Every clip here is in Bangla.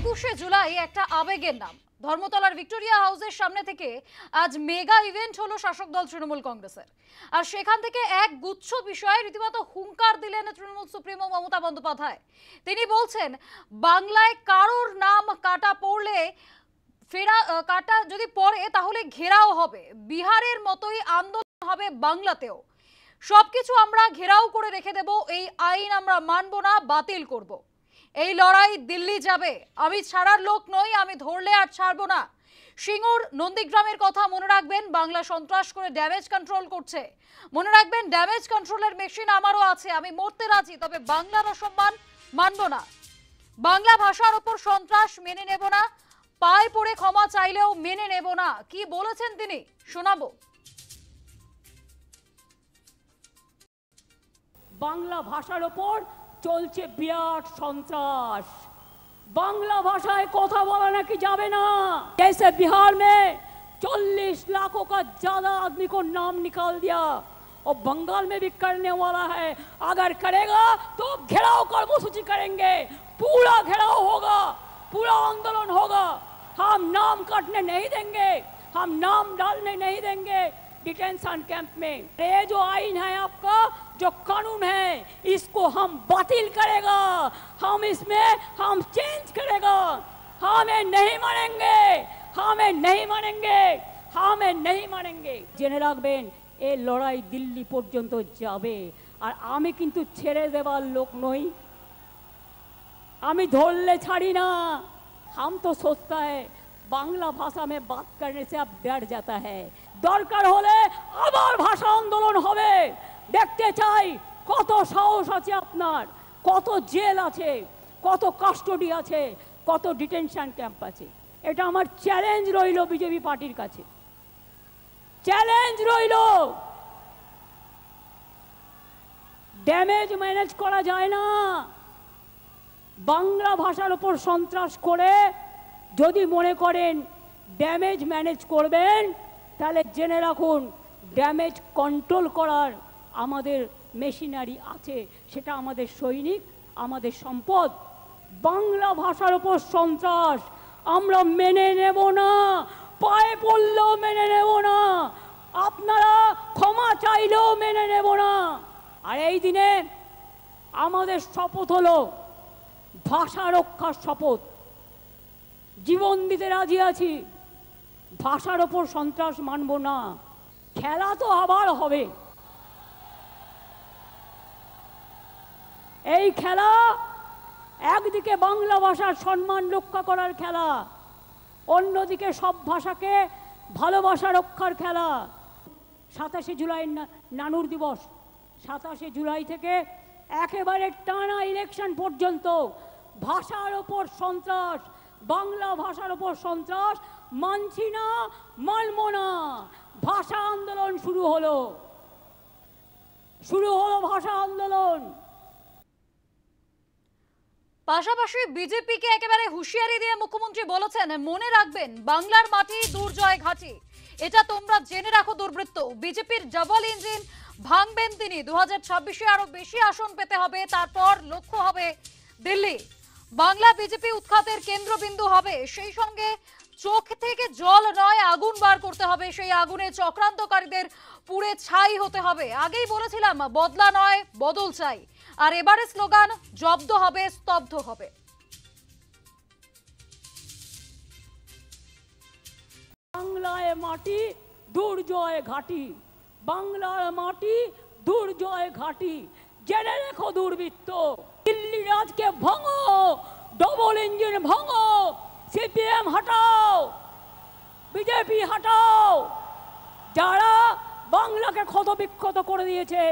21শে জুলাই একটা আবেগের নাম। ধর্মতলার ভিক্টোরিয়া হাউসের সামনে থেকে আজ মেগা ইভেন্ট হলো শাসক দল তৃণমূল কংগ্রেসের। আর সেখান থেকে এক গুচ্ছ বিষয়ে রীতিমতো হুঙ্কার দিলেন তৃণমূল সুপ্রিমো মমতা বন্দ্যোপাধ্যায়। তিনি বলছেন, বাংলায় কারোর নাম কাটা পড়লে কাটা যদি পড়ে তাহলে ঘেরাও হবে, বিহারের মতোই আন্দোলন হবে বাংলাতেও। সবকিছু আমরা ঘেরাও করে রেখে দেব, এই আইন আমরা মানব না, বাতিল করব। এই লড়াই দিল্লি যাবে, আমি ছাড়ার লোক নই, আমি ধরলে আর ছাড়বো না। সিঙ্গুর নন্দীগ্রামের কথা মনে রাখবেন, বাংলা সন্ত্রাস করে ড্যামেজ কন্ট্রোল করছে। মনে রাখবেন, ড্যামেজ কন্ট্রোলের মেশিন আমারও আছে, আমি মরতে রাজি, তবে বাংলার অসম্মান মানব না। বাংলা ভাষার ওপর সন্ত্রাস মেনে নেব না, পায়ে পড়ে ক্ষমা চাইলেও মেনে নেব না। কি বলেছেন তিনি, শোনাবো। বাংলা ভাষার ওপর চলছে বিরাট সন্ত্রাস। बांग्ला भाषाएं কথা বলা নাকি যাবে না। जैसे बिहार में 40 लाखों का ज्यादा आदमी को नाम निकाल दिया और बंगाल में भी करने वाला है। अगर करेगा तो घेराव कर्मसूची करेंगे, पूरा घेराव होगा, पूरा आंदोलन होगा। हम नाम काटने नहीं देंगे, हम नाम डालने नहीं देंगे डिटेंशन कैंप में। ये जो आईन है आपका, जो कानून है, इसको हम बातिल करेगा, हम इसमें हम चेंज करेगा। हमें नहीं मानेंगे, हमें नहीं मानेंगे, हमें नहीं मानेंगे। জেনে রাখবেন, এই লড়াই দিল্লি পর্যন্ত যাবে। আর আমি কিন্তু ছেড়ে দেবার লোক নই, আমি ধরলে ছাড়ি না। हम तो सोचता है बांग्ला भाषा में बात करने से अब डर जाता है। दरकार होले आबार भाषा आंदोलन होबे। देखते চাই কত সাহস আছে আপনার, কত জেল আছে, কত কাস্টডি আছে, কত ডিটেনশন ক্যাম্প আছে। এটা আমার চ্যালেঞ্জ রইল বিজেপি পার্টির কাছে, চ্যালেঞ্জ রইল। ড্যামেজ ম্যানেজ করা যায় না। বাংলা ভাষার উপর সন্ত্রাস করে যদি মনে করেন ড্যামেজ ম্যানেজ করবেন, তাহলে জেনে রাখুন ড্যামেজ কন্ট্রোল করার আমাদের মেশিনারি আছে, সেটা আমাদের সৈনিক, আমাদের সম্পদ। বাংলা ভাষার উপর সন্ত্রাস আমরা মেনে নেব না, পায়ে পড়লেও মেনে নেব না, আপনারা ক্ষমা চাইলেও মেনে নেব না। আর এই দিনে আমাদের শপথ হলো ভাষা রক্ষার শপথ। জীবন দিতে রাজি আছি, ভাষার ওপর সন্ত্রাস মানব না। খেলা তো আবার হবে। এই খেলা একদিকে বাংলা ভাষার সম্মান রক্ষা করার খেলা, অন্যদিকে সব ভাষাকে ভালোবাসা রক্ষার খেলা। 27শে জুলাই নানুর দিবস, 27শে জুলাই থেকে একেবারে টানা ইলেকশন পর্যন্ত ভাষার ওপর সন্ত্রাস, বাংলা ভাষার ওপর সন্ত্রাস মানছি না, মানব না। ভাষা আন্দোলন শুরু হলো, শুরু হলো ভাষা আন্দোলন। পাশাপাশি বিজেপিকে একেবারে হুঁশিয়ারি দিয়ে মুখ্যমন্ত্রী বলেছেন, মনে রাখবেন বাংলার মাটি দুর্জয় ঘাঁটি, এটা তোমরা জেনে রাখো দুর্বৃত্ত। বিজেপির ডাবল ইঞ্জিন ভাঙবেন তিনি। 2026-এ আরো বেশি আসন পেতে হবে, তারপর লক্ষ্য হবে দিল্লি। বাংলা বিজেপি উৎখাতের কেন্দ্রবিন্দু হবে, সেই সঙ্গে চোখ থেকে জল নয়, আগুন বার করতে হবে। সেই আগুনে চক্রান্তকারীদের পুড়ে ছাই হতে হবে। আগেই বলেছিলাম, বদলা নয় বদল চাই। আর এবারে স্লোগান, জব্দ হবে, স্তব্ধ হবে। বাংলায় মাটি দুর্জয় ঘাটি, বাংলার মাটি দুর্জয় ঘাটি, জেনে রেখো দুর্বৃত্ত। দিল্লি রাজকে ভাঙো, ডবল ইঞ্জিন ভাঙো, সিপিএম হটাও, বিজেপি হটাও। যারা বাংলাকে ক্ষতবিক্ষত করে দিয়েছে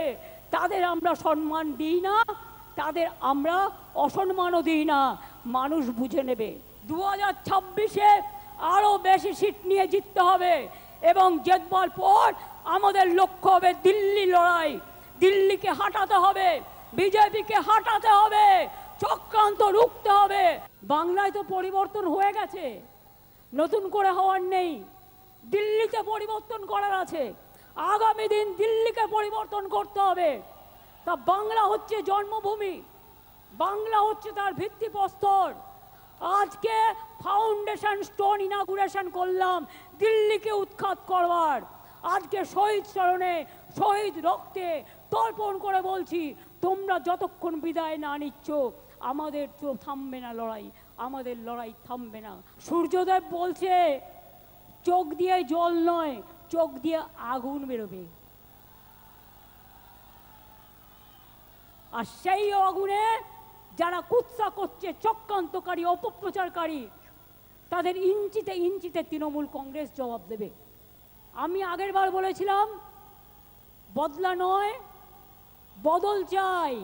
তাদের আমরা সম্মান দিই না, তাদের আমরা অসম্মানও দিই না। মানুষ বুঝে নেবে। 2026-এ আরো বেশি সিট নিয়ে জিততে হবে এবং জেতবার পর আমাদের লক্ষ্য হবে দিল্লি লড়াই। দিল্লিকে হাঁটাতে হবে, বিজেপিকে হাঁটাতে হবে, চক্রান্ত রুখতে হবে। বাংলায় তো পরিবর্তন হয়ে গেছে, নতুন করে হওয়ার নেই। দিল্লিতে পরিবর্তন করার আছে। আগামী দিন দিল্লিকে পরিবর্তন করতে হবে। তা বাংলা হচ্ছে জন্মভূমি, বাংলা হচ্ছে তার ভিত্তিপ্রস্তর। আজকে ফাউন্ডেশন স্টোন ইনাগুরেশন করলাম দিল্লিকে উৎখাত করবার। আজকে শহীদ স্মরণে শহীদ রক্তে তর্পণ করে বলছি, তোমরা যতক্ষণ বিদায় না নিচ্ছ আমাদের তো থামবে না লড়াই, আমাদের লড়াই থামবে না। সূর্যদেব বলছে চোখ দিয়ে জল নয়, চোখ দিয়ে আগুন বেরোবে। আর সেই আগুনে যারা কুৎসা করছে, চক্রান্তকারী, অপপ্রচারকারী, তাদের ইঞ্চিতে ইঞ্চিতে তৃণমূল কংগ্রেস জবাব দেবে। আমি আগের বার বলেছিলাম বদলা নয় বদল চাই,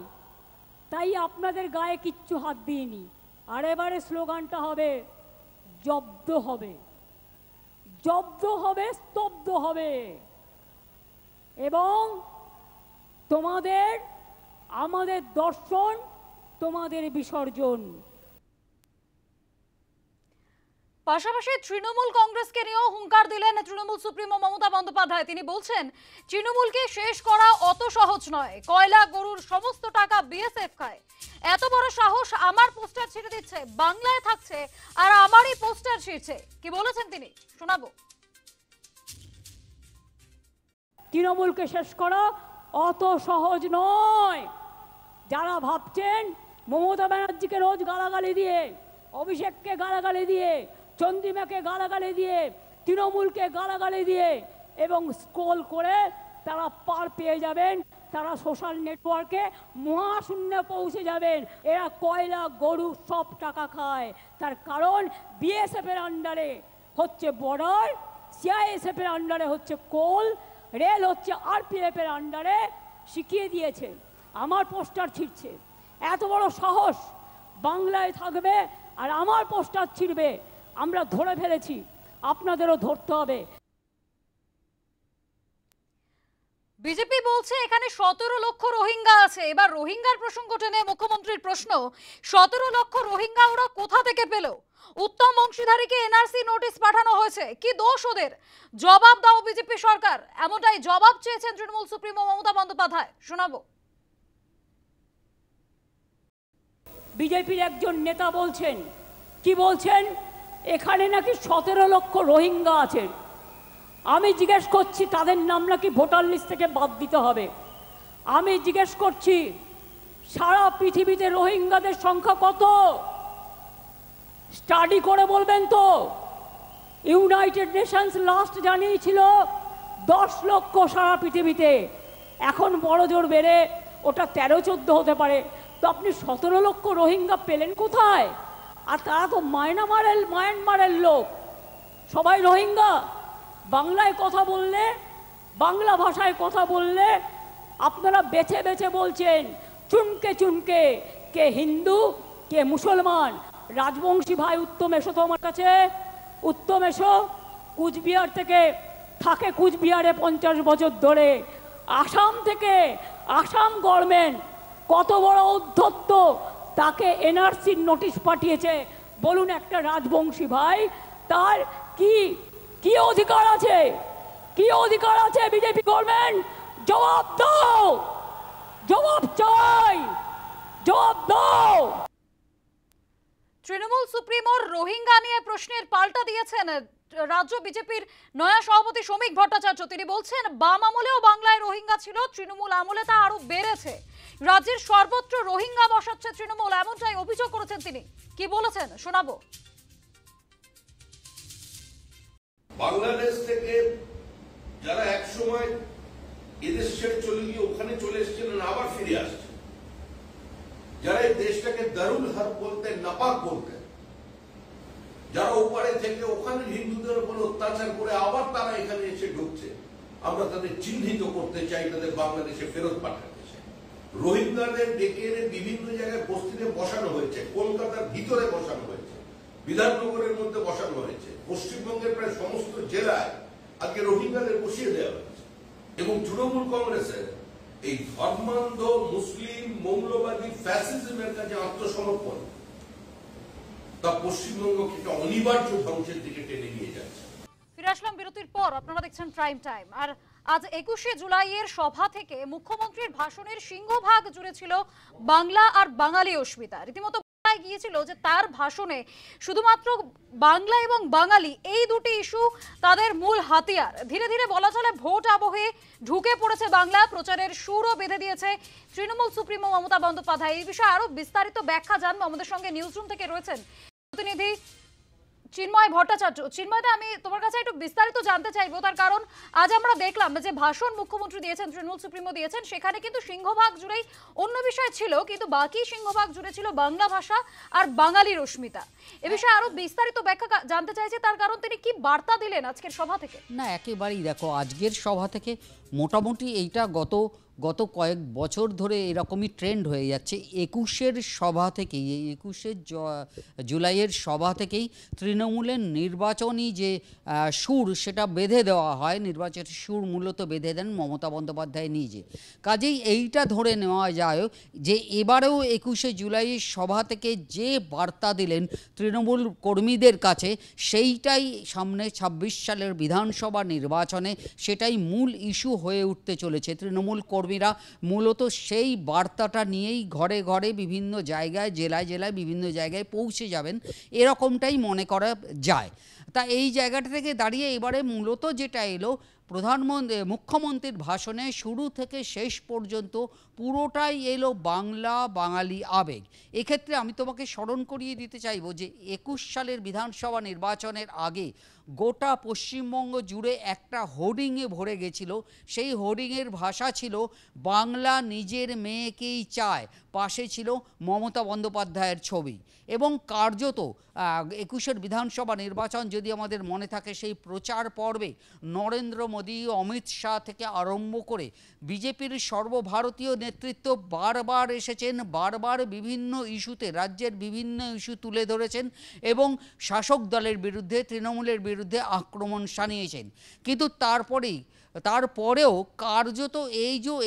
তাই আপনাদের গায়ে কিচ্ছু হাত দিইনি। আর এবারে স্লোগানটা হবে জব্দ হবে, জব্দ হবে, স্তব্ধ হবে। এবং তোমাদের আমাদের দর্শন, তোমাদের বিসর্জন। পাশাপাশি তৃণমূল কংগ্রেসকে নিয়েও হুঙ্কার দিলেন তৃণমূল সুপ্রিমো মমতা বন্দ্যোপাধ্যায়। তিনি বলছেন তৃণমূলকে শেষ করা অত সহজ নয়, কয়লা গরুর সমস্ত টাকা বিএসএফ খায়। এত বড় সাহস, আমার পোস্টার ছিঁড়ে দিচ্ছে, বাংলায় থাকছে আর আমারই পোস্টার ছিঁড়ছে। কি বলেছেন তিনি, শোনাবো। তৃণমূলকে শেষ করা অত সহজ নয়। যারা ভাবছেন মমতা ব্যানার্জিকে রোজ গালাগালি দিয়ে, অভিষেককে গালাগালি দিয়ে, চন্দ্রিমাকে গালাগালি দিয়ে, তৃণমূলকে গালাগালি দিয়ে এবং স্ক্রল করে তারা পার পেয়ে যাবেন, তারা সোশ্যাল নেটওয়ার্কে মহাশূন্যে পৌঁছে যাবেন। এরা কয়লা গরু সব টাকা খায়। তার কারণ বিএসএফ এর আন্ডারে হচ্ছে বর্ডার, সিআইএসএফ এর আন্ডারে হচ্ছে কোল, রেল হচ্ছে আরপিএফ এর আন্ডারে। শিখিয়ে দিয়েছে, আমার পোস্টার ছিঁড়ছে। এত বড় সাহস, বাংলায় থাকবে আর আমার পোস্টার ছিঁড়বে। আমরা ধরে ফেলেছি, আপনাদেরও ধরতে হবে। বিজেপি বলছে এখানে 17 লক্ষ রোহিঙ্গা আছে। এবার রোহিঙ্গার প্রসঙ্গ টেনে মুখ্যমন্ত্রীর প্রশ্ন, 17 লক্ষ রোহিঙ্গা ওরা কোথা থেকে পেল? উত্তম অংশীদারিকে এনআরসি নোটিশ পাঠানো হয়েছে, কি দোষ ওদের? জবাব দাও বিজেপি সরকার। এমনটাই জবাব চেয়েছেন তৃণমূল সুপ্রিমো মমতা বন্দ্যোপাধ্যায়, শোনাবো। বিজেপির একজন নেতা বলছেন, কি বলছেন, এখানে নাকি 17 লক্ষ রোহিঙ্গা আছেন। আমি জিজ্ঞেস করছি তাদের নাম নাকি ভোটার লিস্ট থেকে বাদ দিতে হবে। আমি জিজ্ঞেস করছি সারা পৃথিবীতে রোহিঙ্গাদের সংখ্যা কত? স্টাডি করে বলবেন তো। ইউনাইটেড নেশনস লাস্ট জানিয়েছিল 10 লক্ষ সারা পৃথিবীতে। এখন বড় জোর বেড়ে ওটা 13-14 হতে পারে। তো আপনি 17 লক্ষ রোহিঙ্গা পেলেন কোথায়? আর তারা তো মায়ানমারের লোক, সবাই রোহিঙ্গা। বাংলায় কথা বললে, বাংলা ভাষায় কথা বললে আপনারা বেছে বেছে বলছেন চুনকে চুনকে, কে হিন্দু কে মুসলমান। রাজবংশী ভাই উত্তম এসো তো আমার কাছে, উত্তম এসো। কুচবিহার থেকে থাকে, কুচবিহারে 50 বছর ধরে। আসাম থেকে, আসাম গভর্নমেন্ট কত বড় উদ্ধত্ত, তাকে এনআরসির নোটিশ পাঠিয়েছে। বলুন একটা রাজবংশী ভাই তার কি কি অধিকার আছে? কি অধিকার আছে বিজেপি গভর্নমেন্ট? জবাব দাও, জবাব চাই, জবাব দাও। তৃণমূল সুপ্রিমোর রোহিঙ্গা নিয়ে প্রশ্নের পাল্টা দিয়েছেন রাজ্য বিজেপির নয়া সভাপতি শ্রমিক ভট্টাচার্য। তিনি বলছেন বাম আমলেও বাংলায় রোহিঙ্গা ছিল, তৃণমূল আমলে তা আরো বেড়েছে। রাজ্যের সর্বত্র রোহিঙ্গা বসাচ্ছে তৃণমূল, এমনটাই অভিযোগ করেছেন তিনি। কি বলেছেন, শোনাবো। বাংলাদেশ থেকে যারা এক সময় এদেশ ছেড়ে চলে গিয়ে ওখানে চলে এসেছিলেন, আবার ফিরে আসছে। যারা এই দেশটাকে দারুল হার্ব বলতেন, নাপাক বলতেন, যারা ওপারে থেকে ওখানে হিন্দুদের উপর অত্যাচার করে আবার তারা এখানে এসে ঢুকছে, আমরা তাদের চিহ্নিত করতে চাই, তাদের বাংলাদেশে ফেরত পাঠাতে চাই। রোহিঙ্গাদের ডেকে এনে বিভিন্ন জায়গায় বস্তিতে বসানো হয়েছে, কলকাতার ভিতরে বসানো হয়েছে, বিধাননগরের মধ্যে বসানো হয়েছে, পশ্চিমবঙ্গের প্রায় সমস্ত জেলায় আজকে রোহিঙ্গাদের বসিয়ে দেওয়া হয়েছে। এবং তৃণমূল কংগ্রেসের এই ধর্মান্ধ মুসলিম মৌলবাদী ফ্যাসিজমের কাছে আত্মসমর্পণ, তা পশ্চিমবঙ্গকে একটা অনিবার্য ধ্বংসের দিকে টেনে নিয়ে যাচ্ছে। ফিরে আসলাম বিরতির পর, আপনারা দেখছেন প্রাইম টাইম। আর আজ 21শে জুলাইয়ের সভা থেকে মুখ্যমন্ত্রীর ভাষণের সিংহভাগ জুড়ে ছিল বাংলা আর বাঙালি অস্মিতা। রীতিমতো জায়গায় গিয়েছিল যে তার ভাষণে শুধুমাত্র বাংলা এবং বাঙালি এই দুটি ইস্যু তাদের মূল হাতিয়ার। ধীরে ধীরে বলা চলে ভোট আবহে ঢুকে পড়েছে বাংলা, প্রচারের সুরও বেঁধে দিয়েছে তৃণমূল সুপ্রিমো মমতা বন্দ্যোপাধ্যায়। এই বিষয়ে আরো বিস্তারিত ব্যাখ্যা জানবো, আমাদের সঙ্গে নিউজরুম থেকে রয়েছেন প্রতিনিধি চিন্ময় ভট্টাচার্য। চিন্ময়দা, আমি তোমার কাছে একটু বিস্তারিত জানতে চাইবো, তার কারণ আজ আমরা দেখলাম যে ভাষণ মুখ্যমন্ত্রী দিয়েছেন, তৃণমূল সুপ্রিমো দিয়েছেন, সেখানে কিন্তু সিংহভাগ জুড়েই অন্য বিষয় ছিল, কিন্তু বাকি সিংহভাগ জুড়ে ছিল বাংলা ভাষা আর বাঙালির অস্মিতা। এ বিষয়ে আরো বিস্তারিত ব্যাখ্যা জানতে চাইছি, তার কারণ তিনি কি বার্তা দিলেন আজকের সভা থেকে? না, একেবারেই দেখো, আজকের সভা থেকে মোটামুটি এইটা গত কয়েক বছর ধরে এরকমই ট্রেন্ড হয়ে যাচ্ছে। 21-এর সভা থেকেই, এই 21শে জুলাইয়ের সভা থেকেই তৃণমূলের নির্বাচনী যে সুর সেটা বেঁধে দেওয়া হয়, নির্বাচনের সুর মূলত বেঁধে দেন মমতা বন্দ্যোপাধ্যায় নিজে। কাজেই এইটা ধরে নেওয়া যায় যে এবারেও 21শে জুলাইয়ের সভা থেকে যে বার্তা দিলেন তৃণমূল কর্মীদের কাছে, সেইটাই সামনে 26 সালের বিধানসভা নির্বাচনে সেটাই মূল ইস্যু হয়ে উঠতে চলেছে। তৃণমূল কর্মীরা মূলত সেই বার্তাটা নিয়েই ঘরে ঘরে বিভিন্ন জায়গায়, জেলায় জেলায় বিভিন্ন জায়গায় পৌঁছে যাবেন, এরকমটাই মনে করা যায়। তা এই জায়গাটা থেকে দাঁড়িয়ে এবারে মূলত যেটা এলো, মুখ্যমন্ত্রীর ভাষণে শুরু থেকে শেষ পর্যন্ত পুরোটাই এলো বাংলা বাঙালি আবেগ। এক্ষেত্রে আমি তোমাকে স্মরণ করিয়ে দিতে চাইব যে 21 সালের বিধানসভা নির্বাচনের আগে গোটা পশ্চিমবঙ্গ জুড়ে একটা হোর্ডিংয়ে ভরে গেছিল। সেই হোর্ডিংয়ের ভাষা ছিল বাংলা নিজের মেয়েকেই চায়, পাশে ছিল মমতা বন্দ্যোপাধ্যায়ের ছবি। এবং কার্যত 21-এর বিধানসভা নির্বাচন যদি আমাদের মনে থাকে, সেই প্রচার পর্বে নরেন্দ্র মোদী, অমিত শাহ থেকে আরম্ভ করে বিজেপির সর্বভারতীয় নেতৃত্ব বারবার এসেছেন, বারবার বিভিন্ন ইস্যুতে, রাজ্যের বিভিন্ন ইস্যু তুলে ধরেছেন এবং শাসক দলের বিরুদ্ধে, তৃণমূলের বিরুদ্ধে আক্রমণ শানিয়েছেন। কিন্তু তারপরেও কার্যত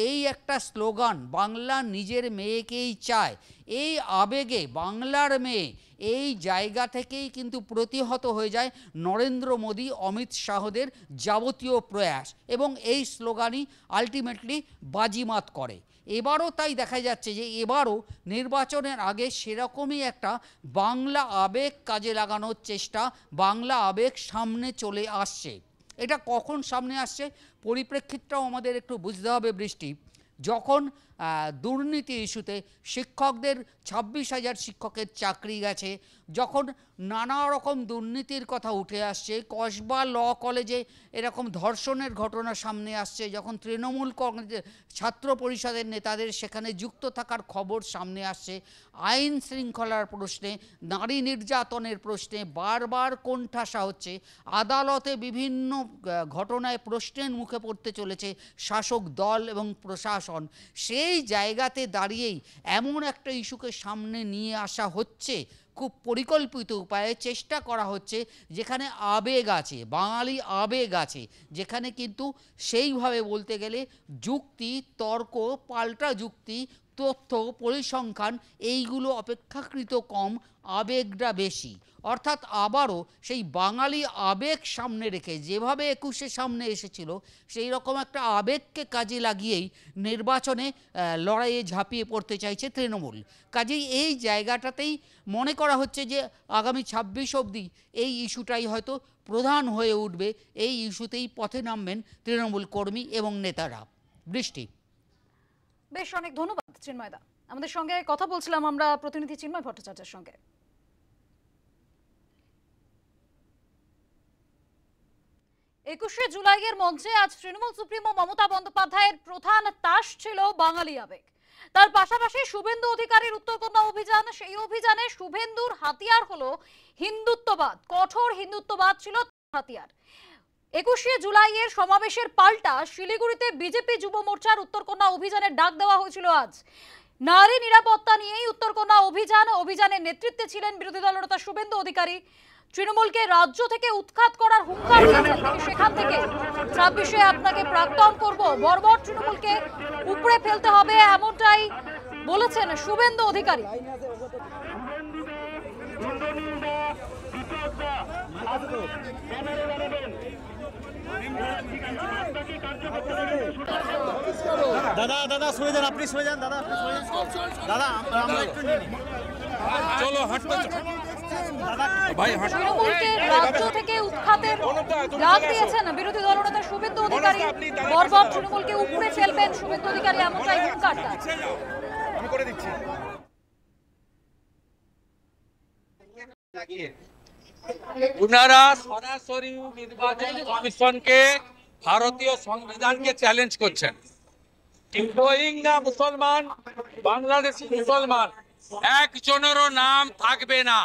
এই একটা স্লোগান, বাংলা নিজের মেয়েকেই চায়, এই আবেগে বাংলার মেয়ে, এই জায়গা থেকেই কিন্তু প্রতিহত হয়ে যায় নরেন্দ্র মোদী, অমিত শাহদের যাবতীয় প্রয়াস, এবং এই স্লোগানই আলটিমেটলি বাজিমাত করে। এবারও তাই দেখা যাচ্ছে যে এবারও নির্বাচনের আগে সেরকমই একটা বাংলা আবেগ কাজে লাগানোর চেষ্টা, বাংলা আবেগ সামনে চলে আসছে। এটা কখন সামনে আসছে পরিপ্রেক্ষিতটাও আমাদের একটু বুঝতে হবে বৃষ্টি। যখন দুর্নীতি ইস্যুতে শিক্ষকদের 26,000 শিক্ষকের চাকরি গেছে, যখন নানা রকম দুর্নীতির কথা উঠে আসছে, কসবা ল কলেজে এরকম ধর্ষণের ঘটনা সামনে আসছে, যখন তৃণমূল ছাত্র পরিষদের নেতাদের সেখানে যুক্ত থাকার খবর সামনে আসছে, আইন শৃঙ্খলার প্রশ্নে, নারী নির্যাতনের প্রশ্নে বারবার কোণঠাসা হচ্ছে, আদালতে বিভিন্ন ঘটনায় প্রশ্নের মুখে পড়তে চলেছে শাসক দল এবং প্রশাসন, সেই জায়গাতে দাঁড়িয়েই এমন একটা ইস্যুকে সামনে নিয়ে আসা হচ্ছে, খুব পরিকল্পিত উপায়ে চেষ্টা করা হচ্ছে, যেখানে আবেগ আছে, বাঙালি আবেগ আছে, যেখানে কিন্তু সেইভাবে বলতে গেলে যুক্তি, তর্ক, পাল্টা যুক্তি, তথ্য, পরিসংখ্যান এইগুলো অপেক্ষাকৃত কম, আবেগটা বেশি। অর্থাৎ আবারও সেই বাঙালি আবেগ সামনে রেখে যেভাবে 21-এ সামনে এসেছিল, সেই রকম একটা আবেগকে কাজে লাগিয়েই নির্বাচনে লড়াইয়ে ঝাঁপিয়ে পড়তে চাইছে তৃণমূল। কাজেই এই জায়গাটাতেই মনে করা হচ্ছে যে আগামী 26 অবধি এই ইস্যুটাই হয়তো প্রধান হয়ে উঠবে, এই ইস্যুতেই পথে নামবেন তৃণমূল কর্মী এবং নেতারা। বৃষ্টি, বেশ, অনেক ধন্যবাদ চিন্ময়দা। আমাদের সঙ্গে কথা বলছিলাম আমরা প্রতিনিধি চিন্ময় ভট্টাচার্যের সঙ্গে। 21শে জুলাইয়ের মঞ্চে আজ তৃণমূল সুপ্রিমো মমতা বন্দ্যোপাধ্যায়ের প্রধান তাস ছিল বাঙালি আবেগ। তার পাশাপাশি শুভেন্দু অধিকারীর উত্তরকন্যা অভিযান, সেই অভিযানে শুভেন্দুর হাতিয়ার হলো হিন্দুত্ববাদ, কঠোর হিন্দুত্ববাদ ছিল হাতিয়ার। 21শে জুলাইয়ের সমাবেশের পাল্টা শিলিগুড়িতে বিজেপি যুব মোর্চার উত্তরকন্যা অভিযানের ডাক দেওয়া হয়েছিল আজ। নারী নিরাপত্তা নিয়েই উত্তরকন্যা অভিযানের নেতৃত্বে ছিলেন বিরোধী দলনেতা শুভেন্দু অধিকারী। তৃণমূলকে রাজ্য থেকে উৎখাত করার হুঙ্কার দিয়েছেন তিনি, সেখান থেকে 26-এ আপনাকে প্রাক্তন করব, বর্বর তৃণমূলকে উপড়ে ফেলতে হবে, এমনটাই বলেছেন শুভেন্দু অধিকারী। দাদা দাদা সরে যান, আপনি সরে যান, দাদা আপনি সরে যান, দাদা আমরা একটু নিয়ে নিই। চলো তৃণমূলকে রাজ্য থেকে উৎখাতের ডাক দিয়েছেন বিরোধী দলনেতা শুভেন্দু অধিকারী। বর্বর তৃণমূলকে উপড়ে ফেলবেন শুভেন্দু অধিকারী, এমনটাই হুঙ্কার তার। আমি করে দিচ্ছি। উনারা সরাসরি নির্বাচন কমিশনকে, ভারতীয় সংবিধানকে চ্যালেঞ্জ করছেন। রোহিঙ্গা মুসলমান, বাংলাদেশি মুসলমান একজনেরও নাম থাকবে না।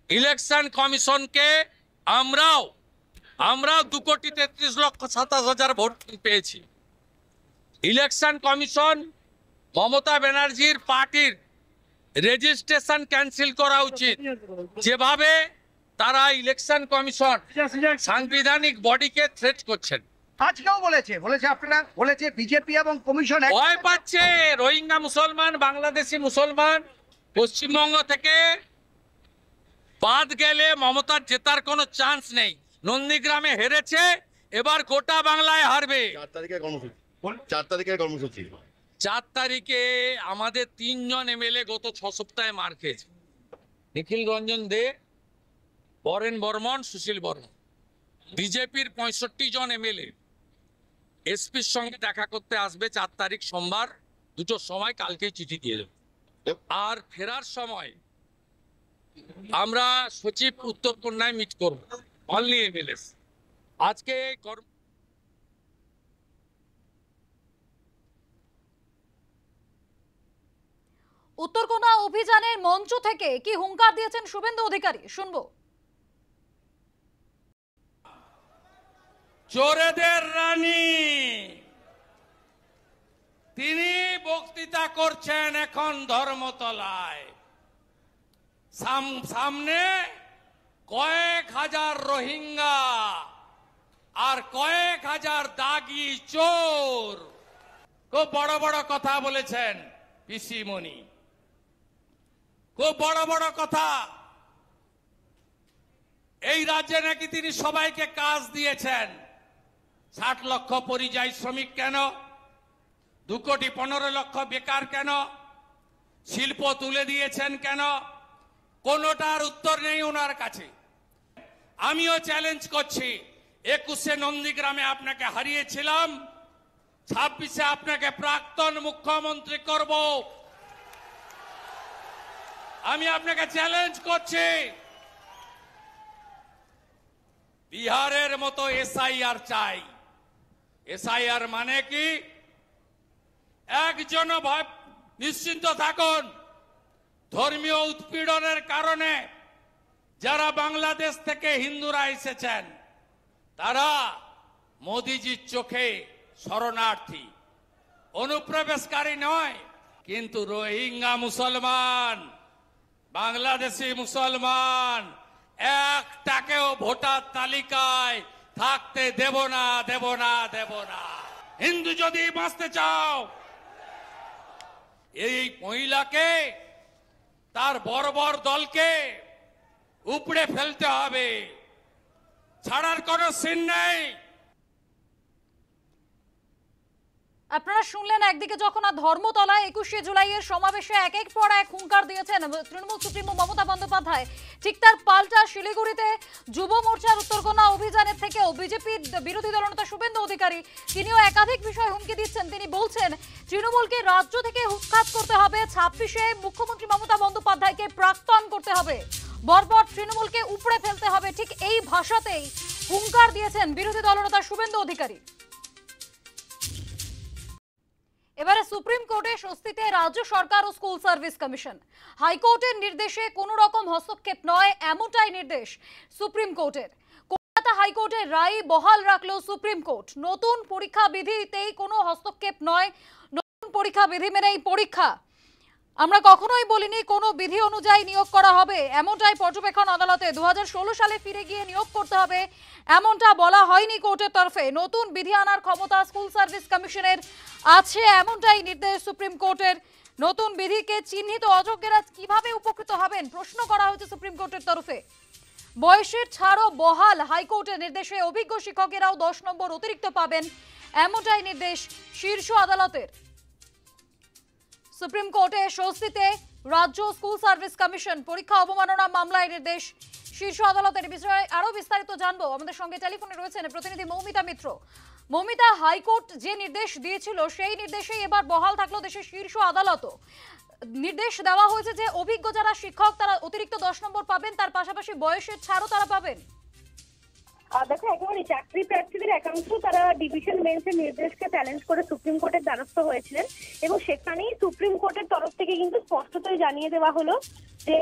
ইলেকশন কমিশনকে আমরাও 2,33,27,000 ভোট পেয়েছি। ইলেকশন কমিশন মমতা ব্যানার্জির পার্টির রেজিস্ট্রেশন ক্যান্সেল করা উচিত। যেভাবে তারা ইলেকশন কমিশন সাংবিধানিক বডিকে থ্রেট করছেন। আজকেও বলেছে আপনারা বলেছে বিজেপি এবং কমিশন ভয় পাচ্ছে রোহিঙ্গা মুসলমান, বাংলাদেশি মুসলমান পশ্চিমবঙ্গ থেকে বাদ গেলে মমতার জেতার কোনো চান্স নেই। নন্দীগ্রামে হেরেছে, এবার গোটা বাংলায় হারবে। 4 তারিখের কর্মসূচি 4 তারিখে আমাদের 3 জন এমএলএ গত 6 সপ্তাহে মার খেয়েছে। নিখিল রঞ্জন দে, বরেন বর্মন, সুশীল বর্মন। বিজেপির 65 জন এমএলএ এসপির সঙ্গে দেখা করতে আসবে 4 তারিখ সোমবার 2টোর সময়, কালকেই চিঠি দিয়ে দেবে। আর ফেরার সময় আমরা সচিব উত্তরকন্যায় মিট করব, অনলি এমএলএ। আজকে উত্তরকন্যা অভিযানের মঞ্চ থেকে কি হুঙ্কার দিয়েছেন শুভেন্দু অধিকারী, শুনবো। চোরেদের রানী তিনি বক্তৃতা করছেন এখন ধর্মতলায়। সামনে কয়েক হাজার রোহিঙ্গা আর কয়েক হাজার দাগি চোর। খুব বড় বড় কথা বলেছেন পিসিমণি, খুব বড় বড় কথা। এই রাজ্যে নাকি তিনি সবাইকে কাজ দিয়েছেন। 60 লক্ষ পরিযায়ী শ্রমিক কেন? 2,15,00,000 বেকার কেন? শিল্প তুলে দিয়েছেন কেন? কোনোটার উত্তর নেই ওনার কাছে। আমিও চ্যালেঞ্জ করছি, 21-এ নন্দীগ্রামে আপনাকে হারিয়েছিলাম, 26-এ আপনাকে প্রাক্তন মুখ্যমন্ত্রী করব। আমি আপনাকে চ্যালেঞ্জ করছি, বিহারের মতো এসআইআর চাই। এসআইআর মানে কি? একজন নিশ্চিন্ত থাকুন, ধর্মীয় উৎপীড়নের কারণে যারা বাংলাদেশ থেকে হিন্দুরা এসেছেন তারা মোদিজির চোখে শরণার্থী, অনুপ্রবেশকারী নয়। কিন্তু রোহিঙ্গা মুসলমান, বাংলাদেশি মুসলমান একটাকেও ভোটার তালিকায় থাকতে দেব না, দেব না, দেব না। হিন্দু যদি বাঁচতে চাও, এই মহিলাকে, তার বর্বর দলকে উপড়ে ফেলতে হবে, ছাড়ার কোনো সিন নেই। আপনারা শুনলেন, একদিকে যখন ধর্মতলায় 21শে জুলাইয়ের সমাবেশে এক এক পর এক হুঙ্কার দিয়েছেন তৃণমূল সুপ্রিমো মমতা বন্দ্যোপাধ্যায়, ঠিক তার পাল্টা শিলিগুড়িতে যুব মোর্চার উত্তরকন্যা অভিযানের থেকেও বিজেপির বিরোধী দলনেতা শুভেন্দু অধিকারী তিনিও একাধিক বিষয় হুমকি দিচ্ছেন। তিনি বলছেন তৃণমূলকে রাজ্য থেকে উৎখাত করতে হবে, 26-এ মুখ্যমন্ত্রী মমতা বন্দ্যোপাধ্যায়কে প্রাক্তন করতে হবে, বর্বর তৃণমূলকে উপড়ে ফেলতে হবে। ঠিক এই ভাষাতেই হুঙ্কার দিয়েছেন বিরোধী দলনেতা শুভেন্দু অধিকারী। এবারে সুপ্রিম কোর্টে স্বস্তিতে রাজ্য সরকার ও স্কুল সার্ভিস কমিশন। হাইকোর্টের নির্দেশে কোনো রকম হস্তক্ষেপ নয়, এমনটাই নির্দেশ সুপ্রিম কোর্টের। কলকাতা হাইকোর্টের রায় বহাল রাখলো সুপ্রিম কোর্ট। নতুন পরীক্ষা বিধিতেই কোনো হস্তক্ষেপ নয়, নতুন পরীক্ষা বিধি মেনেই পরীক্ষা। আমরা কখনোই বলিনি কোনো বিধি অনুযায়ী নিয়োগ করা হবে, এমনটাই পর্যবেক্ষণ আদালতে। 2016 সালে ফিরে গিয়ে নিয়োগ করতে হবে এমনটা বলা হয়নি কোর্টের তরফে। নতুন বিধি আনার ক্ষমতা স্কুল সার্ভিস কমিশনের আছে, এমনটাই নির্দেশ সুপ্রিম কোর্টের। নতুন বিধিকে চিহ্নিত অযোগ্যরা কিভাবে উপকৃত হবেন প্রশ্ন করা হয়েছে সুপ্রিম কোর্টের তরফে। বয়সের ছাড়ও বহাল, হাইকোর্টের নির্দেশে অভিজ্ঞ শিক্ষকেরাও 10 নম্বর অতিরিক্ত পাবেন, এমনটাই নির্দেশ শীর্ষ আদালতের। সুপ্রিম কোর্টে স্বস্তিতে রাজ্য স্কুল সার্ভিস কমিশন পরীক্ষা অবমাননা মামলায় নির্দেশ শীর্ষ আদালতের বিষয়ে আরো বিস্তারিত জানবো। আমাদের সঙ্গে টেলিফোনে রয়েছেন প্রতিনিধি মৌমিতা মিত্র। মৌমিতা, হাইকোর্ট যে নির্দেশ দিয়েছিল সেই নির্দেশেই এবার বহাল থাকলো দেশের শীর্ষ আদালতও। নির্দেশ দেওয়া হয়েছে যে অভিজ্ঞ যারা শিক্ষক তারা অতিরিক্ত 10 নম্বর পাবেন, তার পাশাপাশি বয়সের ছাড়ও তারা পাবেন। দেখো, একেবারে চাকরি প্রার্থীদের একাংশ তারা ডিভিশন বেঞ্চের নির্দেশকে চ্যালেঞ্জ করে সুপ্রিম কোর্টের দ্বারস্থ হয়েছিলেন এবং সেখানেই সুপ্রিম কোর্টের তরফ থেকে কিন্তু স্পষ্টতই জানিয়ে দেওয়া হলো যে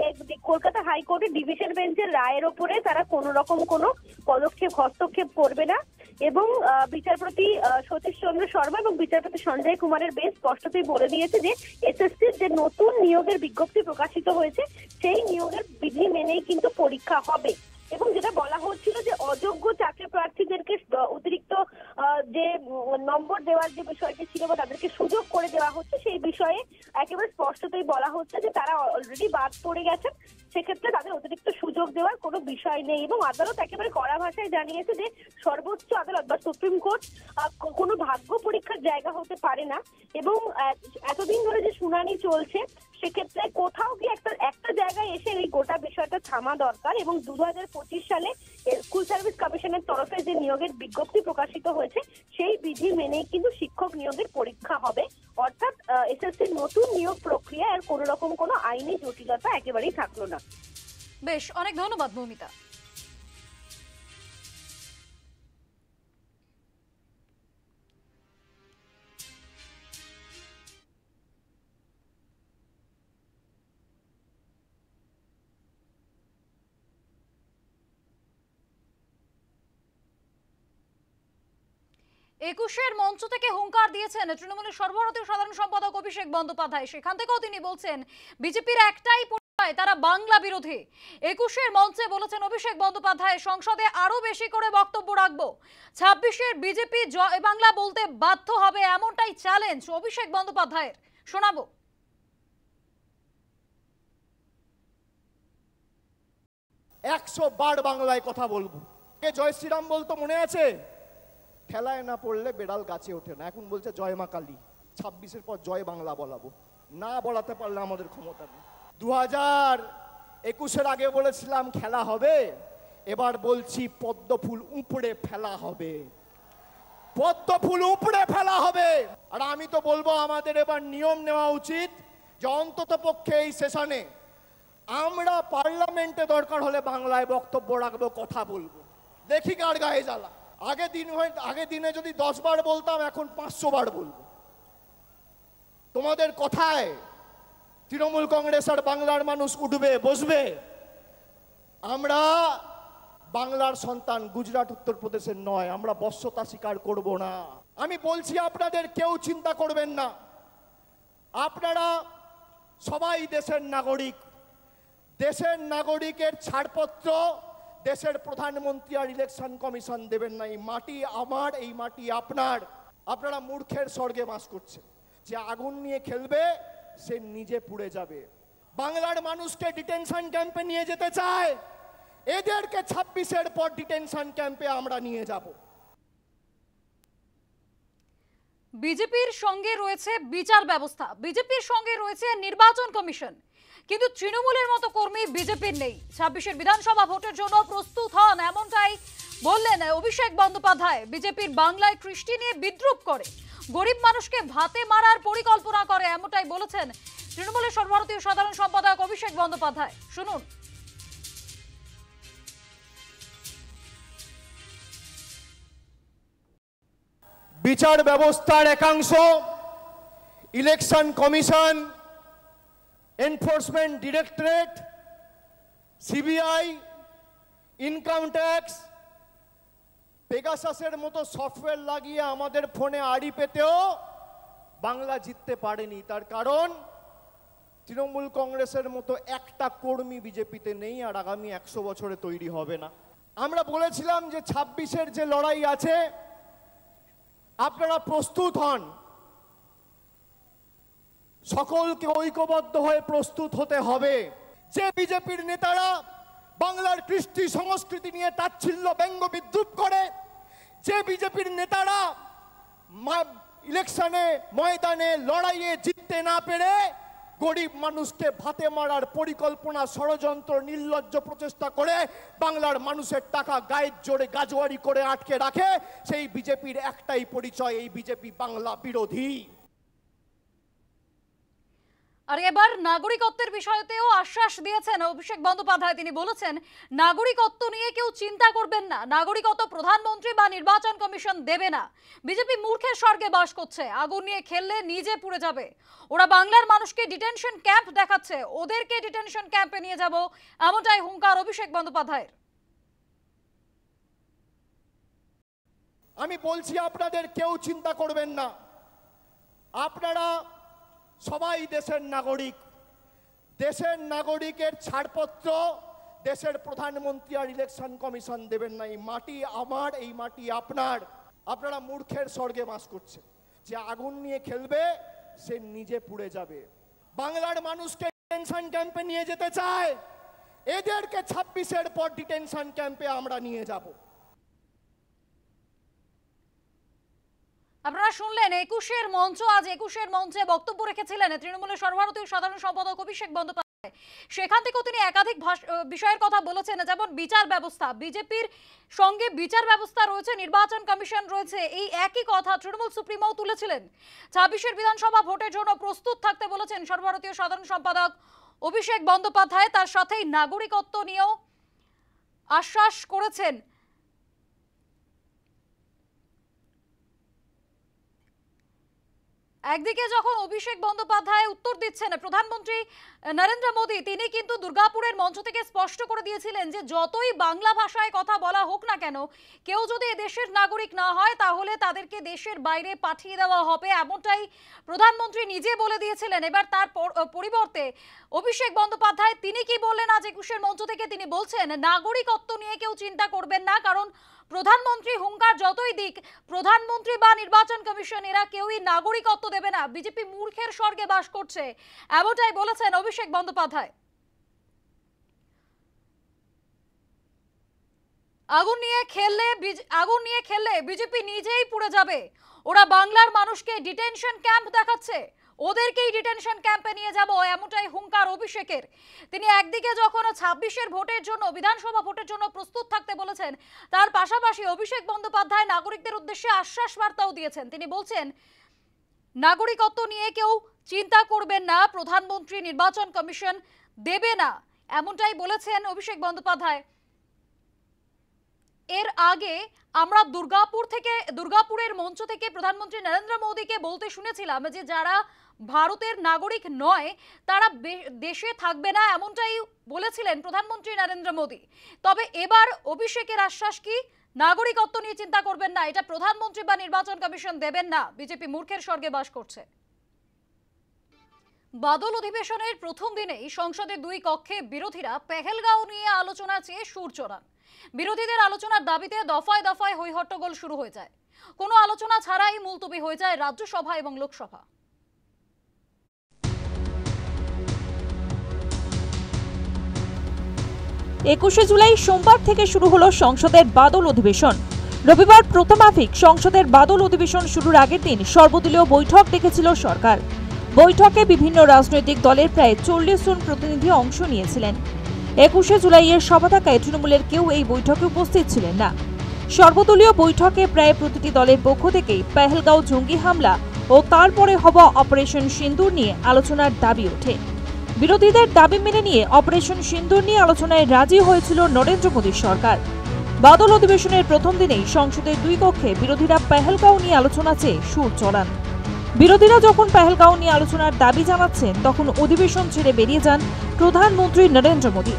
কলকাতা হাইকোর্টের ডিভিশন বেঞ্চের রায়ের ওপরে তারা কোনো রকম কোনো পদক্ষেপ হস্তক্ষেপ করবে না এবং বিচারপতি সতীশ চন্দ্র শর্মা এবং বিচারপতি সঞ্জয় কুমারের বেঞ্চ স্পষ্টতই বলে দিয়েছে যে এসএসসির যে নতুন নিয়োগের বিজ্ঞপ্তি প্রকাশিত হয়েছে সেই নিয়োগের বিধি মেনেই কিন্তু পরীক্ষা হবে। এবং যেটা বলা হচ্ছিল যে অযোগ্য চাকরি প্রার্থীদেরকে অতিরিক্ত যে নম্বর দেওয়ার যে বিষয়টি ছিল বা তাদেরকে সুযোগ করে দেওয়া হচ্ছে সেই বিষয়ে একেবারে স্পষ্টতই বলা হচ্ছে যে তারা অলরেডি বাদ পড়ে গেছেন, সেক্ষেত্রে তাদের অতিরিক্ত সুযোগ দেওয়ার কোনো বিষয় নেই। এবং আদালত একেবারে কড়া ভাষায় জানিয়েছে যে সর্বোচ্চ আদালত বা সুপ্রিম কোর্ট কোনো ভাগ্য পরীক্ষার জায়গা হতে পারে না এবং এতদিন ধরে যে শুনানি চলছে সেক্ষেত্রে কোথাও কি একটা জায়গায় এসে এই গোটা বিষয়টা থামা দরকার এবং 2025 সালে স্কুল সার্ভিস কমিশনের তরফে যে নিয়োগের বিজ্ঞপ্তি প্রকাশিত হয়েছে সেই বিধি মেনেই কিন্তু শিক্ষক নিয়োগের পরীক্ষা হবে। অর্থাৎ এসএসসির নতুন নিয়োগ প্রক্রিয়া আর কোনো রকম কোনো আইনি জটিলতা একেবারেই থাকলো না। বেশ, অনেক ধন্যবাদ মৌমিতা। একুশের মঞ্চ থেকে হুঙ্কার দিয়েছেন তৃণমূলের সর্বভারতীয় সাধারণ সম্পাদক অভিষেক বন্দ্যোপাধ্যায়। সেখান থেকেও তিনি বলছেন বিজেপির একটাই পরিচয়, তারা বাংলা বিরোধী। একুশের মঞ্চে বলেছেন অভিষেক বন্দ্যোপাধ্যায়, সংসদে আরো বেশি করে বক্তব্য রাখবো। 26-এর বিজেপি জয় বাংলা বলতে বাধ্য হবে, এমনটাই চ্যালেঞ্জ অভিষেক বন্দ্যোপাধ্যায়ের। শোনাবো। 100 বার বাংলায় কথা বলবো। জয় শ্রীরাম বলতো মনে আছে? ঠেলায় না পড়লে বেড়াল গাছে ওঠে না। এখন বলছে জয় মা কালী। 26-এর পর জয় বাংলা বলাবো, না বলাতে পারলে আমাদের ক্ষমতা নেই। 2021-এর আগে বলেছিলাম খেলা হবে, এবার বলছি পদ্ম ফুল উপড়ে ফেলা হবে, পদ্ম ফুল উপড়ে ফেলা হবে। আর আমি তো বলবো আমাদের এবার নিয়ম নেওয়া উচিত যে অন্তত পক্ষে এই সেশনে আমরা পার্লামেন্টে দরকার হলে বাংলায় বক্তব্য রাখবো, কথা বলবো, দেখি কার গায়ে জ্বালা। আগে দিনে যদি 10 বার বলতাম, এখন 500 বার বলবো। তোমাদের কথায় তৃণমূল কংগ্রেস আর বাংলার মানুষ উঠবে বসবে। আমরা বাংলার সন্তান, গুজরাট উত্তরপ্রদেশের নয়, আমরা বশ্যতা স্বীকার করব না। আমি বলছি আপনাদের কেউ চিন্তা করবেন না, আপনারা সবাই দেশের নাগরিক। দেশের নাগরিকের ছাড়পত্র দেশের প্রধানমন্ত্রী আর ইলেকশন কমিশন দেবেন না। এই মাটি আমার, এই মাটি আপনার। আপনারা মূর্খের স্বর্গে বাস করছেন। যে আগুন নিয়ে খেলবে সে নিজে পুড়ে যাবে। বাংলার মানুষকে ডিটেনশন ক্যাম্পে নিয়ে যেতে চায়, এদেরকে 26-এর পর ডিটেনশন ক্যাম্পে আমরা নিয়ে যাব। বিজেপির সঙ্গে রয়েছে বিচার ব্যবস্থা, বিজেপির সঙ্গে রয়েছে নির্বাচন কমিশন, কিন্তু তৃণমূলের মতো কর্মী বিজেপির নেই। 26-এর বিধানসভা ভোটের জন্য প্রস্তুত হন, এমনটাই বললেন অভিষেক বন্দ্যোপাধ্যায়। বিজেপির বাংলায় কৃষ্টি নিয়ে বিদ্রূপ করে, গরিব মানুষকে ভাতে মারার পরিকল্পনা করে, এমনটাই বলেছেন তৃণমূলের সর্বভারতীয় সাধারণ সম্পাদক অভিষেক বন্দ্যোপাধ্যায়। শুনুন। বিচার ব্যবস্থার একাংশ, election commission, enforcement directorate, CBI, income tax, পেগাসাসের মতো সফটওয়্যার লাগিয়ে আমাদের ফোনে আড়ি পেতেও বাংলা জিততে পারেনি। তার কারণ তৃণমূল কংগ্রেসের মতো একটা কর্মী বিজেপিতে নেই, আর আগামী 100 বছরে তৈরি হবে না। আমরা বলেছিলাম যে 26-এর যে লড়াই আছে আপনারা প্রস্তুত হন, সকলকে ঐক্যবদ্ধ হয়ে প্রস্তুত হতে হবে। যে বিজেপির নেতারা বাংলার কৃষ্টি সংস্কৃতি নিয়ে তাচ্ছিল্য ব্যঙ্গ বিদ্রুপ করে, যে বিজেপির নেতারা ইলেকশনে ময়দানে লড়াইয়ে জিততে না পেরে গরিব মানুষকে ভাতে মারার পরিকল্পনা, ষড়যন্ত্র, নির্লজ্জ প্রচেষ্টা করে বাংলার মানুষের টাকা গায়ের জোরে গাজোয়ারি করে আটকে রাখে, সেই বিজেপির একটাই পরিচয়, এই বিজেপি বাংলা বিরোধী। আর এবার নাগরিকত্বের বিষয়তেও আশ্বাস দিয়েছেন অভিষেক বন্দ্যোপাধ্যায়। তিনি বলেছেন, নাগরিকত্ব নিয়ে কেউ চিন্তা করবেন না, নাগরিকত্ব প্রধানমন্ত্রী বা নির্বাচন কমিশন দেবে না। বিজেপি মূর্খের স্বর্গে বাস করছে, আগুন নিয়ে খেললে নিজে পুড়ে যাবে। ওরা বাংলার মানুষকে ডিটেনশন ক্যাম্প দেখাচ্ছে, ওদেরকে ডিটেনশন ক্যাম্পে নিয়ে যাব, এমনটাই হুঙ্কার অভিষেক বন্দ্যোপাধ্যায়ের। আমি বলছি আপনাদের কেউ চিন্তা করবেন না, আপনারা সবাই দেশের নাগরিক। দেশের নাগরিকের ছাড়পত্র দেশের প্রধানমন্ত্রী আর ইলেকশন কমিশন দেবেন না। এই মাটি আমার, এই মাটি আপনার। আপনারা মূর্খের স্বর্গে বাস করছেন। যে আগুন নিয়ে খেলবে সে নিজে পুড়ে যাবে। বাংলার মানুষকে ডিটেনশন ক্যাম্পে নিয়ে যেতে চায়, এদেরকে 26-এর পর ডিটেনশন ক্যাম্পে আমরা নিয়ে যাব। আপনারা শুনলেন 21-এর মঞ্চ। আজ 21-এর মঞ্চে বক্তব্য রেখেছিলেন তৃণমূলের সর্বভারতীয় সাধারণ সম্পাদক অভিষেক বন্দ্যোপাধ্যায়। সেখান থেকেও তিনি একাধিক বিষয়ের কথা বলেছেন, যেমন বিচার ব্যবস্থা, বিজেপির সঙ্গে বিচার ব্যবস্থা রয়েছে, নির্বাচন কমিশন রয়েছে। এই একই কথা তৃণমূল সুপ্রিমোও তুলেছিলেন। 26-এর বিধানসভা ভোটের জন্য প্রস্তুত থাকতে বলেছেন সর্বভারতীয় সাধারণ সম্পাদক অভিষেক বন্দ্যোপাধ্যায়। তার সাথেই নাগরিকত্ব নিয়েও আশ্বাস করেছেন। একদিকে যখন অভিষেক বন্দ্যোপাধ্যায় উত্তর দিচ্ছেন প্রধানমন্ত্রী নরেন্দ্র মোদী, তিনি কিন্তু দুর্গাপুরের মঞ্চ থেকে স্পষ্ট করে দিয়েছিলেন যে যতই বাংলা ভাষায় কথা বলা হোক না কেন, কেউ যদি দেশের নাগরিক না হয় তাহলে তাদেরকে দেশের বাইরে পাঠিয়ে দেওয়া হবে, এমনটাই প্রধানমন্ত্রী নিজে বলে দিয়েছিলেন। এবার তার পরিবর্তে অভিষেক বন্দ্যোপাধ্যায় তিনি কি বললেন আজ 21-এর মঞ্চ থেকে? তিনি বলছেন, নাগরিকত্ব নিয়ে কেউ চিন্তা করবেন না, কারণ প্রধানমন্ত্রী হুঙ্কার যতই দিক, প্রধানমন্ত্রী বা নির্বাচন কমিশন এরা কেউই নাগরিকত্ব দেবে না। বিজেপি মূর্খের স্বর্গে বাস করছে, এমনটাই বলেছেন অভিষেক বন্দ্যোপাধ্যায়। আগুন নিয়ে খেললে বিজেপি নিজেই পুড়ে যাবে। ওরা বাংলার মানুষকে ডিটেনশন ক্যাম্প দেখাচ্ছে, ওদেরকেই ডিটেনশন ক্যাম্পে নিয়ে যাব, এমনটাই হুঙ্কার অভিষেকের। তিনি একদিকে যখন 26-এর ভোটের জন্য, বিধানসভা ভোটের জন্য প্রস্তুত থাকতে বলেছেন, তার পাশাপাশি অভিষেক বন্দ্যোপাধ্যায় নাগরিকদের উদ্দেশ্যে আশ্বাস বার্তাও দিয়েছেন। তিনি বলছেন, নাগরিকত্ব নিয়ে কেউ চিন্তা করবেন না, প্রধানমন্ত্রী নির্বাচন কমিশন দেবে না, এমনটাই বলেছেন অভিষেক বন্দ্যোপাধ্যায়। এর আগে আমরা দুর্গাপুরের মঞ্চ থেকে প্রধানমন্ত্রী নরেন্দ্র মোদীকে বলতে শুনেছিলাম যে যারা ভারতের নাগরিক নয় তারা দেশে থাকবে না, এমনটাই বলেছিলেন প্রধানমন্ত্রী নরেন্দ্র মোদী। তবে এবার অভিষেকের আশ্বাস কি? নাগরিকত্ব নিয়ে চিন্তা করবেন না, এটা প্রধানমন্ত্রী বা নির্বাচন কমিশন দেবেন না। বিজেপি মূর্খের স্বর্গে বাস করছে। বাদল অধিবেশনের প্রথম দিনেই সংসদের দুই কক্ষে বিরোধীরা পেহেলগাঁও নিয়ে আলোচনা চেয়ে সুর চড়ান। বিরোধীদের আলোচনার দাবিতে দফায় দফায় হইহট্টগোল শুরু হয়ে যায়। কোনো আলোচনা ছাড়াই মুলতবি হয়ে যায় রাজ্যসভা এবং লোকসভা। 21শে জুলাই সোমবার থেকে শুরু হলো সংসদের বাদল অধিবেশন। রবিবার প্রথমাফিক সংসদের বাদল অধিবেশন শুরুর আগের দিন সর্বদলীয় বৈঠক ডেকেছিল সরকার। বৈঠকে বিভিন্ন রাজনৈতিক দলের প্রায় 40 জন প্রতিনিধি অংশ নিয়েছিলেন। 21শে জুলাইয়ের সভা থাকায় তৃণমূলের কেউ এই বৈঠকে উপস্থিত ছিলেন না। সর্বদলীয় বৈঠকে প্রায় প্রতিটি দলের পক্ষ থেকেই পেহেলগাঁও জঙ্গি হামলা ও তারপরে হওয়া অপারেশন সিন্দুর নিয়ে আলোচনার দাবি ওঠে। বিরোধীদের দাবি মেনে নিয়ে অপারেশন সিন্দুর নিয়ে আলোচনায় রাজি হয়েছিল নরেন্দ্র মোদীর সরকার। বাদল অধিবেশনের প্রথম দিনেই সংসদের দুই কক্ষে বিরোধীরা পেহেলগাঁও নিয়ে আলোচনা চেয়ে সুর চড়ান। বিরোধীরা যখন পেহেলগাঁও নিয়ে আলোচনার দাবি জানাচ্ছেন তখন অধিবেশন ছেড়ে বেরিয়ে যান প্রধানমন্ত্রী নরেন্দ্র মোদী।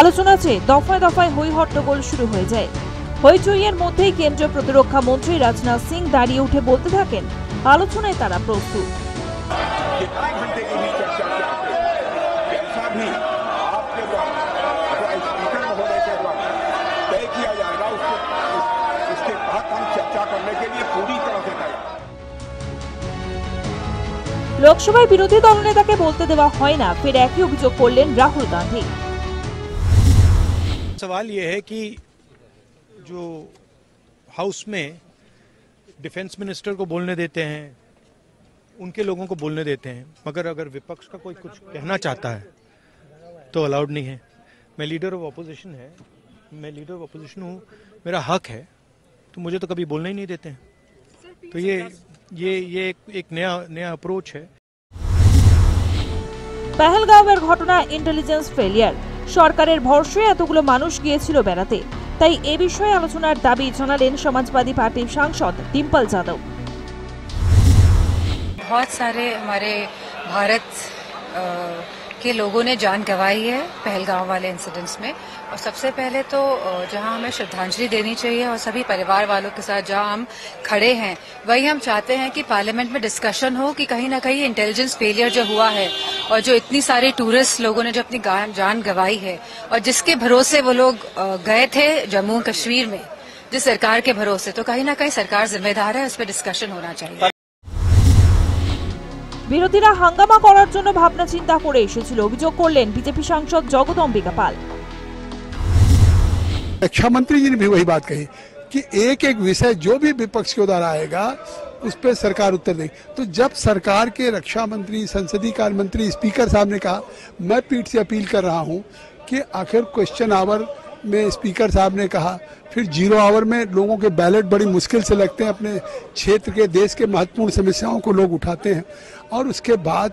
আলোচনা চেয়ে দফায় দফায় হইহট্টগোল শুরু হয়ে যায়। হইচইয়ের মধ্যেই কেন্দ্রীয় প্রতিরক্ষা মন্ত্রী রাজনাথ সিং দাঁড়িয়ে উঠে বলতে থাকেন, আলোচনায় তারা প্রস্তুত। লোকসভায় বিরোধী দলনেতাকে বলতে দেওয়া হয় না, ফের একই অভিযোগ করলেন রাহুল গান্ধী। सवाल ये है कि जो हाउस में डिफेंस मिनिस्टर को बोलने देते हैं, उनके लोगों को बोलने देते हैं, मगर अगर विपक्ष का कोई कुछ कहना चाहता है तो अलाउड नहीं है। मैं लीडर ऑफ अपोजिशन हूँ, मेरा हक है, तो मुझे तो कभी बोलने ही नहीं देते हैं। तो ये एक नया अप्रोच है। পেহেলগাঁওয়ের ঘটনা ইন্টেলিজেন্স ফেলিয়ার। সরকারের ভরসায় এতগুলো মানুষ গিয়েছিল বেড়াতে, তাই এ বিষয়ে আলোচনার দাবি জানালেন সমাজবাদী পার্টির সাংসদ ডিম্পল যাদব। बहुत सारे हमारे भारत के लोगों ने जान गंवाई है पहलगांव वाले इंसिडेंट्स में, और सबसे पहले तो जहां हमें श्रद्धांजलि देनी चाहिए और सभी परिवार वालों के साथ जहां हम खड़े हैं, वही हम चाहते हैं कि पार्लियामेंट में डिस्कशन हो कि कहीं ना कहीं इंटेलिजेंस फेलियर जो हुआ है और जो इतनी सारी टूरिस्ट लोगों ने जो अपनी जान गंवाई है और जिसके भरोसे वो लोग गए थे जम्मू कश्मीर में, जिस सरकार के भरोसे, तो कहीं ना कहीं सरकार जिम्मेदार है, उस पर डिस्कशन होना चाहिए। বিরোধীরা হাঙ্গামা করার জন্য ভাবনা চিন্তা করে এসেছিল, অভিযোগ করলেন বিজেপি সাংসদ জগদম্বিকা পাল। रक्षा मंत्री जी ने भी वही बात कही कि एक एक विषय जो भी विपक्ष के द्वारा आएगा उस पर सरकार उत्तर देगी। तो जब सरकार के रक्षा मंत्री, संसदीय कार्य मंत्री, स्पीकर साहब ने कहा, मैं पीठ से अपील कर रहा हूं कि आखिर क्वेश्चन आवर में स्पीकर साहब ने कहा, फिर 0 आवर में लोगों के बैलेट बड़ी मुश्किल से लगते हैं, अपने क्षेत्र के, देश के महत्वपूर्ण समस्याओं को लोग उठाते हैं, और उसके बाद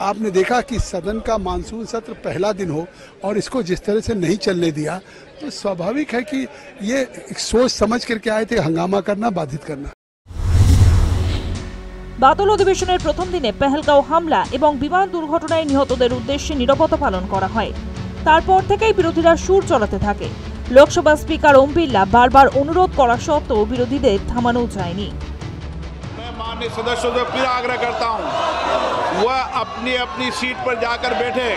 आपने देखा कि सदन का मानसून सत्र पहला दिन हो और इसको जिस तरह से नहीं चलने दिया, तो स्वाभाविक है कि ये सोच समझ करके आए थे हंगामा करना, बाधित करना। বাদল অধিবেশনের প্রথম দিনে পেহেলগাঁও হামলা এবং বিমান দুর্ঘটনায় নিহতদের উদ্দেশ্যে নীরবতা পালন করা হয়। তারপর থেকেই বিরোধীরা সুর চড়াতে থাকে। লোকসভা স্পিকার ওম বিড়লা বারবার অনুরোধ করা সত্ত্বেও বিরোধীদের থামানো যায়নি। माननीय सदस्यों से फिर आग्रह करता हूं, वह अपनी अपनी सीट पर जाकर बैठे।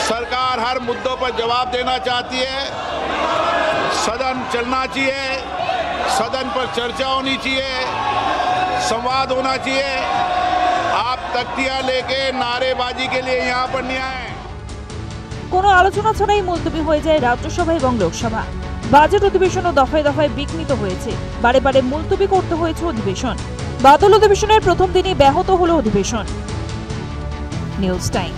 सरकार हर मुद्दों पर जवाब देना चाहती है, सदन चलना चाहिए, सदन पर चर्चा होनी चाहिए, संवाद होना चाहिए। आप तख्तियां लेके नारेबाजी के लिए यहाँ पर नहीं आए। কোনো আলোচনা ছাড়াই মুলতবি হয়ে যায় রাজ্যসভা এবং লোকসভা। বাজেট অধিবেশনও দফায় দফায় বিঘ্নিত হয়েছে, বারে বারে মুলতবি করতে হয়েছে অধিবেশন। বাদল অধিবেশনের প্রথম দিনই ব্যাহত হলো অধিবেশন। News time.